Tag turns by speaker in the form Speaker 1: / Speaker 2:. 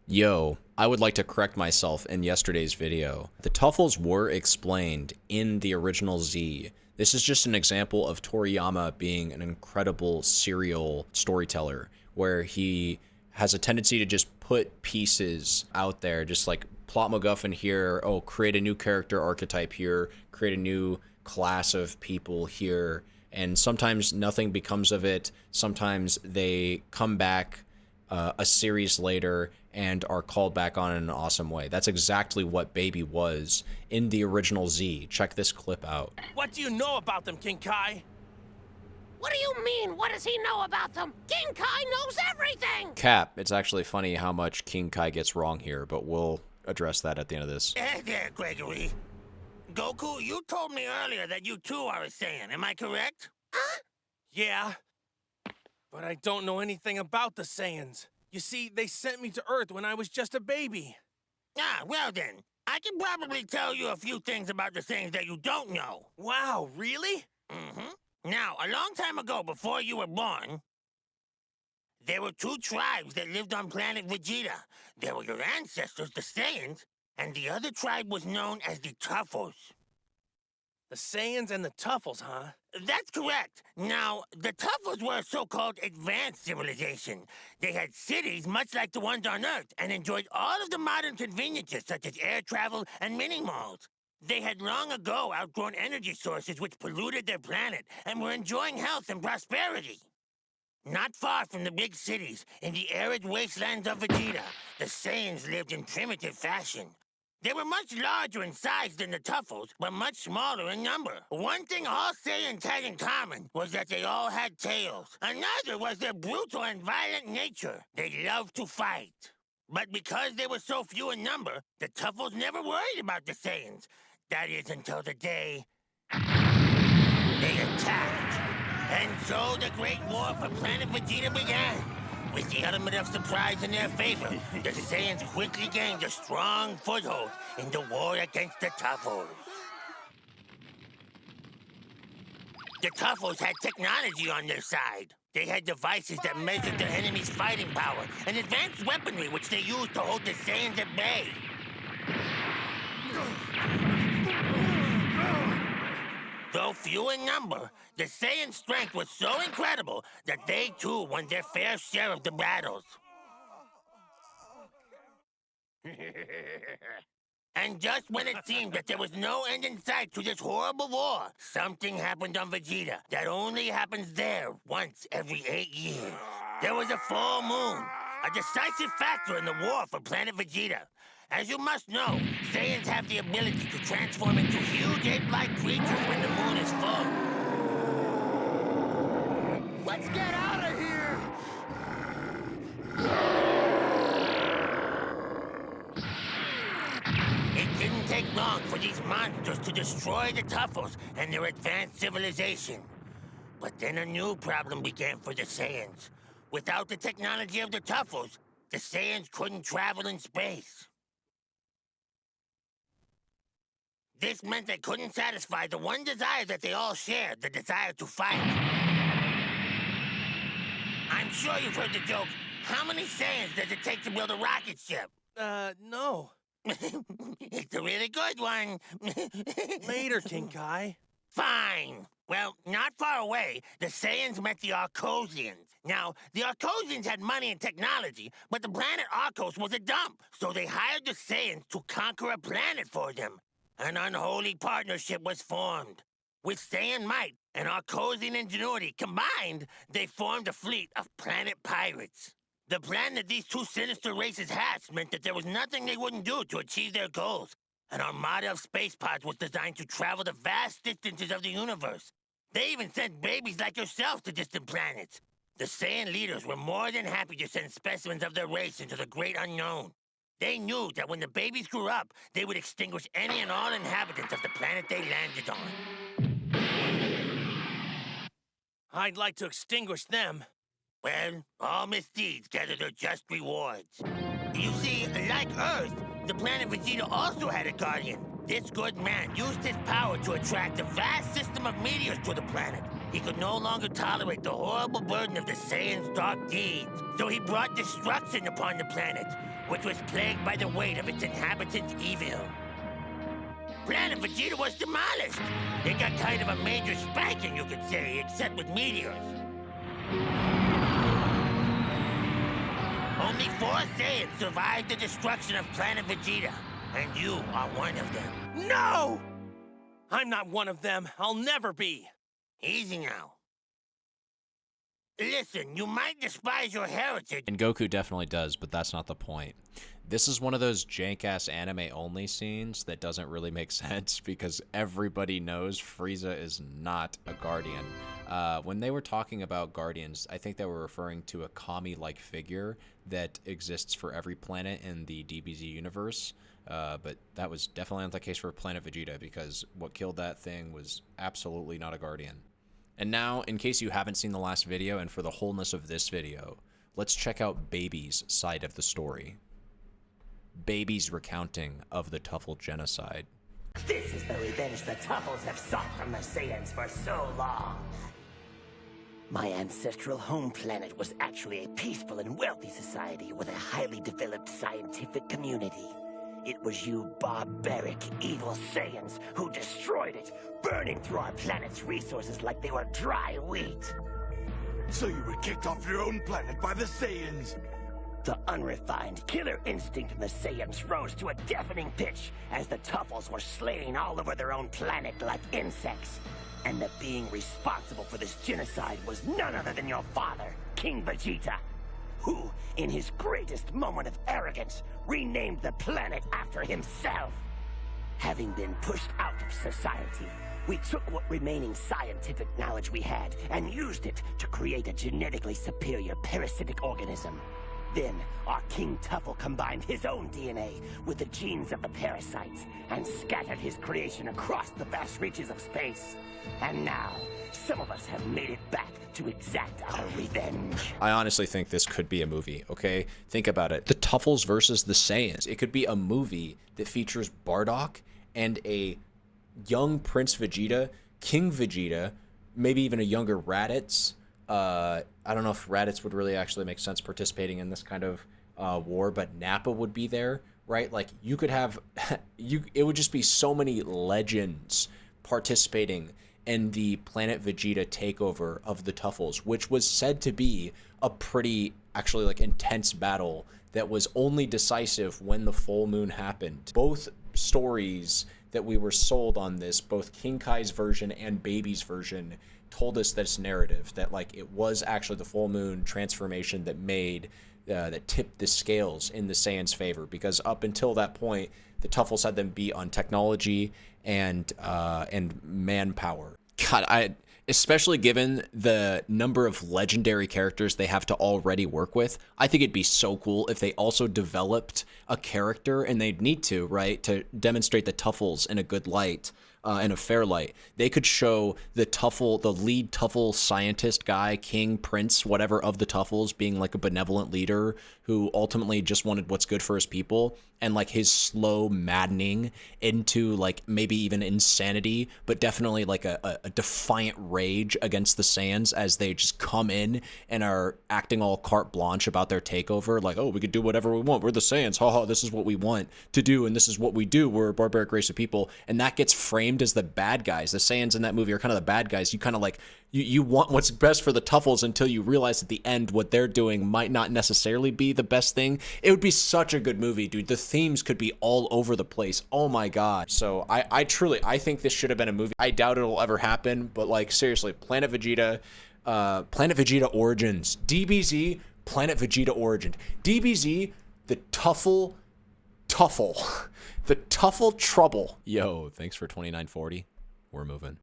Speaker 1: Yo, I would like to correct myself in yesterday's video. The Tuffles were explained in the original Z. This is just an example of Toriyama being an incredible serial storyteller, where he has a tendency to just put pieces out there, just like plot MacGuffin here, oh, create a new character archetype here, create a new class of people here, and sometimes nothing becomes of it, sometimes they come back a series later and are called back on in an awesome way. That's exactly what Baby was in the original Z. Check this clip out.
Speaker 2: What do you know about them, King Kai?
Speaker 3: What do you mean? What does he know about them? King Kai knows everything!
Speaker 1: Cap, it's actually funny how much King Kai gets wrong here, but we'll address that at the end of this.
Speaker 4: There, Gregory. Goku, you told me earlier that you too are a Saiyan, am I correct?
Speaker 3: Huh?
Speaker 2: Yeah, but I don't know anything about the Saiyans. You see, they sent me to Earth when I was just a baby.
Speaker 4: Ah, well then. I can probably tell you a few things about the Saiyans that you don't know.
Speaker 2: Wow, really?
Speaker 4: Mm-hmm. Now, a long time ago, before you were born, there were two tribes that lived on planet Vegeta. There were your ancestors, the Saiyans, and the other tribe was known as the Tuffles.
Speaker 2: The Saiyans and the Tuffles, huh?
Speaker 4: That's correct. Now, the Tuffles were a so-called advanced civilization. They had cities much like the ones on Earth and enjoyed all of the modern conveniences such as air travel and mini-malls. They had long ago outgrown energy sources which polluted their planet and were enjoying health and prosperity. Not far from the big cities, in the arid wastelands of Vegeta, the Saiyans lived in primitive fashion. They were much larger in size than the Tuffles, but much smaller in number. One thing all Saiyans had in common was that they all had tails. Another was their brutal and violent nature. They loved to fight. But because they were so few in number, the Tuffles never worried about the Saiyans. That is until the day they attacked. And so the Great War for Planet Vegeta began. With the element of surprise in their favor, the Saiyans quickly gained a strong foothold in the war against the Tuffles. The Tuffles had technology on their side. They had devices that measured their enemy's fighting power and advanced weaponry which they used to hold the Saiyans at bay. Though few in number, the Saiyan strength was so incredible that they too won their fair share of the battles. And just when it seemed that there was no end in sight to this horrible war, something happened on Vegeta that only happens there once every 8 years. There was a full moon, a decisive factor in the war for planet Vegeta. As you must know, Saiyans have the ability to transform into huge ape-like creatures when the moon is full.
Speaker 3: Let's get out of here!
Speaker 4: It didn't take long for these monsters to destroy the Tuffles and their advanced civilization. But then a new problem began for the Saiyans. Without the technology of the Tuffles, the Saiyans couldn't travel in space. This meant they couldn't satisfy the one desire that they all shared, the desire to fight. I'm sure you've heard the joke, how many Saiyans does it take to build a rocket ship?
Speaker 2: No.
Speaker 4: It's a really good one.
Speaker 2: Later, King Kai.
Speaker 4: Fine. Well, not far away, the Saiyans met the Arcosians. Now, the Arcosians had money and technology, but the planet Arcos was a dump, so they hired the Saiyans to conquer a planet for them. An unholy partnership was formed. With Saiyan might and Arcosian ingenuity combined, they formed a fleet of planet pirates. The plan that these two sinister races hatched meant that there was nothing they wouldn't do to achieve their goals. An armada of space pods was designed to travel the vast distances of the universe. They even sent babies like yourself to distant planets. The Saiyan leaders were more than happy to send specimens of their race into the great unknown. They knew that when the babies grew up, they would extinguish any and all inhabitants of the planet they landed on.
Speaker 2: I'd like to extinguish them.
Speaker 4: Well, all misdeeds gather their just rewards. You see, like Earth, the planet Vegeta also had a guardian. This good man used his power to attract a vast system of meteors to the planet. He could no longer tolerate the horrible burden of the Saiyans' dark deeds. So he brought destruction upon the planet. which was plagued by the weight of its inhabitants' evil. Planet Vegeta was demolished. It got kind of a major spanking, you could say, except with meteors. Only 4 Saiyans survived the destruction of Planet Vegeta, and you are one of them.
Speaker 2: No! I'm not one of them. I'll never be.
Speaker 4: Easy now. Listen, you might despise your heritage.
Speaker 1: And Goku definitely does, but that's not the point. This is one of those jank-ass anime-only scenes that doesn't really make sense because everybody knows Frieza is not a Guardian. When they were talking about Guardians, I think they were referring to a Kami-like figure that exists for every planet in the DBZ universe. But that was definitely not the case for Planet Vegeta because what killed that thing was absolutely not a Guardian. And now, in case you haven't seen the last video and for the wholeness of this video, let's check out Baby's side of the story. Baby's recounting of the Tuffle genocide.
Speaker 5: This is the revenge the Tuffles have sought from the Saiyans for so long. My ancestral home planet was actually a peaceful and wealthy society with a highly developed scientific community. It was you barbaric, evil Saiyans who destroyed it, burning through our planet's resources like they were dry wheat.
Speaker 6: So you were kicked off your own planet by the Saiyans?
Speaker 5: The unrefined killer instinct in the Saiyans rose to a deafening pitch as the Tuffles were slain all over their own planet like insects. And the being responsible for this genocide was none other than your father, King Vegeta, who, in his greatest moment of arrogance, renamed the planet after himself. Having been pushed out of society, we took what remaining scientific knowledge we had and used it to create a genetically superior parasitic organism. Then, our King Tuffle combined his own DNA with the genes of the parasites and scattered his creation across the vast reaches of space. And now, some of us have made it back to exact our revenge.
Speaker 1: I honestly think this could be a movie, okay? Think about it. The Tuffles versus the Saiyans. It could be a movie that features Bardock and a young Prince Vegeta, King Vegeta, maybe even a younger Raditz. I don't know if Raditz would really actually make sense participating in this kind of war, but Nappa would be there, right? Like, you could have... it would just be so many legends participating in the Planet Vegeta takeover of the Tuffles, which was said to be a pretty, actually, like, intense battle that was only decisive when the full moon happened. Both stories that we were sold on this, both King Kai's version and Baby's version, told us this narrative that, like, it was actually the full moon transformation that made that tipped the scales in the Saiyans' favor, because up until that point, the Tuffles had them beat on technology and manpower. God, especially given the number of legendary characters they have to already work with, I think it'd be so cool if they also developed a character, and they'd need to, right, to demonstrate the Tuffles in a good light, in a fair light. They could show the Tuffle, the lead Tuffle scientist guy, king, prince, whatever, of the Tuffles, being like a benevolent leader who ultimately just wanted what's good for his people, and like his slow maddening into like maybe even insanity, but definitely like a defiant rage against the Saiyans as they just come in and are acting all carte blanche about their takeover, like, oh, we could do whatever we want, we're the Saiyans, haha, this is what we want to do, and this is what we do, we're a barbaric race of people. And that gets framed as the bad guys. The Saiyans in that movie are kind of the bad guys. You kind of like, you want what's best for the Tuffles until you realize at the end what they're doing might not necessarily be the best thing. It would be such a good movie, dude. The themes could be all over the place. Oh my god. So I truly think this should have been a movie. I doubt it'll ever happen, but like, seriously, Planet Vegeta Origins, DBZ, Planet Vegeta Origins, DBZ, the Tuffle, the Tuffle Trouble. Yo, thanks for $29.40. We're moving.